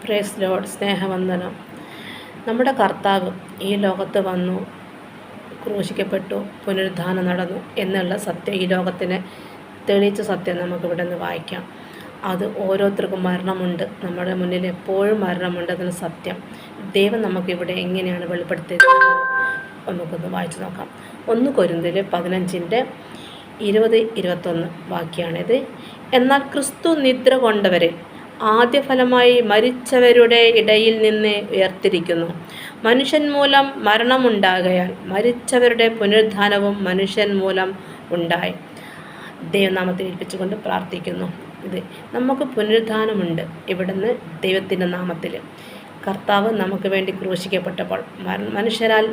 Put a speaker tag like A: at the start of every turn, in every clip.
A: Praise Lord. സ്നേഹവന്ദനം. നമ്മുടെ കർത്താവ് ഈ ലോകത്ത് വന്നു, ക്രൂശിക്കപ്പെട്ടു, പുനരുദ്ധാനം നടന്നു എന്നുള്ള സത്യം, ഈ ലോകത്തിന് തെളിയിച്ച സത്യം നമുക്കിവിടെ നിന്ന് വായിക്കാം. അത് ഓരോരുത്തർക്കും മരണമുണ്ട്, നമ്മുടെ മുന്നിൽ എപ്പോഴും മരണമുണ്ട് എന്നുള്ള സത്യം ദൈവം നമുക്കിവിടെ എങ്ങനെയാണ് വെളിപ്പെടുത്തിയത് നമുക്കൊന്ന് വായിച്ചു നോക്കാം. 1 കൊരിന്ത്യർ 15:20-21 വാക്യാണിത്. എന്നാൽ ക്രിസ്തു നിദ്ര കൊണ്ടവരിൽ ആദ്യഫലമായി മരിച്ചവരുടെ ഇടയിൽ നിന്ന് ഉയർത്തിരിക്കുന്നു. മനുഷ്യൻ മൂലം മരണമുണ്ടാകയാൽ മരിച്ചവരുടെ പുനരുദ്ധാനവും മനുഷ്യൻ മൂലം ഉണ്ടായി. ദൈവനാമത്തിൽ ഏൽപ്പിച്ചുകൊണ്ട് പ്രാർത്ഥിക്കുന്നു. ഇത് നമുക്ക് പുനരുദ്ധാനമുണ്ട് ഇവിടുന്ന് ദൈവത്തിൻ്റെ നാമത്തിൽ. കർത്താവ് നമുക്ക് വേണ്ടി ക്രൂശിക്കപ്പെട്ടപ്പോൾ മനുഷ്യരാൽ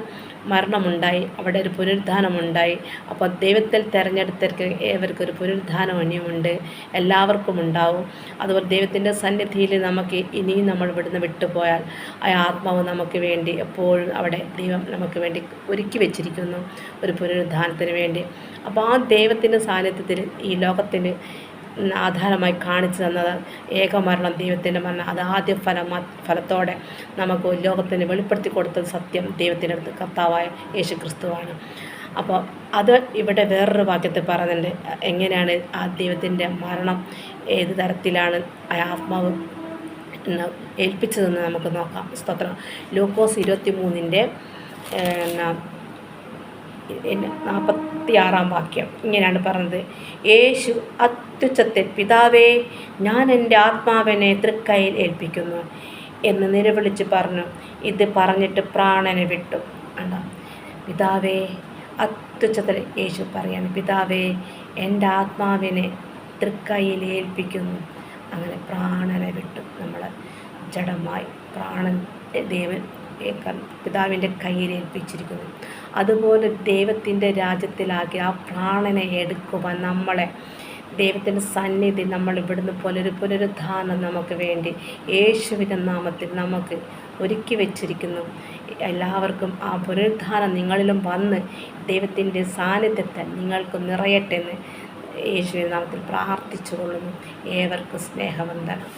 A: മരണമുണ്ടായി, അവിടെ ഒരു പുനരുദ്ധാനമുണ്ടായി. അപ്പോൾ ദൈവത്തിൽ തിരഞ്ഞെടുത്തവർക്ക് ഏവർക്കൊരു പുനരുദ്ധാനം ഇനിയുമുണ്ട്, എല്ലാവർക്കും ഉണ്ടാവും. അതുപോലെ ദൈവത്തിൻ്റെ സന്നിധിയിൽ നമുക്ക് ഇനിയും നമ്മൾ ഇവിടുന്ന് വിട്ടുപോയാൽ ആ ആത്മാവ് നമുക്ക് വേണ്ടി എപ്പോഴും അവിടെ ദൈവം നമുക്ക് വേണ്ടി ഒരുക്കി വെച്ചിരിക്കുന്നു ഒരു പുനരുദ്ധാനത്തിന് വേണ്ടി. അപ്പോൾ ആ ദൈവത്തിൻ്റെ സാന്നിധ്യത്തിൽ ഈ ലോകത്തിന് ആധാരമായി കാണിച്ചു തന്നത് ഏകമരണം, ദൈവത്തിൻ്റെ മരണം. അത് ആദ്യ ഫലത്തോടെ നമുക്ക് ലോകത്തിന് വെളിപ്പെടുത്തി കൊടുത്തത് സത്യം ദൈവത്തിൻ്റെ അടുത്ത് കർത്താവായ യേശു ക്രിസ്തുവാണ്. അപ്പോൾ അത് ഇവിടെ വേറൊരു വാക്യത്തിൽ പറയുന്നുണ്ട്, എങ്ങനെയാണ് ആ ദൈവത്തിൻ്റെ മരണം ഏത് തരത്തിലാണ് ആ ആത്മാവ് ഏൽപ്പിച്ചതെന്ന് നമുക്ക് നോക്കാം. സ്തോത്രം. ലൂക്കോസ് 23 46 വാക്യം ഇങ്ങനെയാണ് പറഞ്ഞത്. യേശു അത്യുച്ചത്തിൽ, പിതാവേ, ഞാൻ എൻ്റെ ആത്മാവിനെ തൃക്കൈയിൽ ഏൽപ്പിക്കുന്നു എന്ന് നിലവിളിച്ച് പറഞ്ഞു. ഇത് പറഞ്ഞിട്ട് പ്രാണനെ വിട്ടു. കണ്ടോ? പിതാവേ, അത്യുച്ചത്തിൽ യേശു പറയാണ്, പിതാവേ, എൻ്റെ ആത്മാവിനെ തൃക്കൈയിൽ ഏൽപ്പിക്കുന്നു. അങ്ങനെ പ്രാണനെ വിട്ടു. നമ്മൾ ജഡമായി പ്രാണൻ ദൈവൻ പിതാവിൻ്റെ കയ്യിൽ ഏൽപ്പിച്ചിരിക്കുന്നു. അതുപോലെ ദൈവത്തിൻ്റെ രാജ്യത്തിലാക്കി ആ പ്രാണനെ എടുക്കുവാൻ നമ്മളെ ദൈവത്തിൻ്റെ സന്നിധി നമ്മൾ ഇവിടുന്ന് പുനരുദ്ധാനം നമുക്ക് വേണ്ടി യേശുവിൻ്റെ നാമത്തിൽ നമുക്ക് ഒരുക്കി വച്ചിരിക്കുന്നു. എല്ലാവർക്കും ആ പുനരുദ്ധാനം നിങ്ങളിലും വന്ന് ദൈവത്തിൻ്റെ സാന്നിധ്യത്തെ നിങ്ങൾക്ക് നിറയട്ടെ എന്ന് യേശുവിൻ്റെ നാമത്തിൽ പ്രാർത്ഥിച്ചു കൊള്ളുന്നു. ഏവർക്കും സ്നേഹവന്ദനം.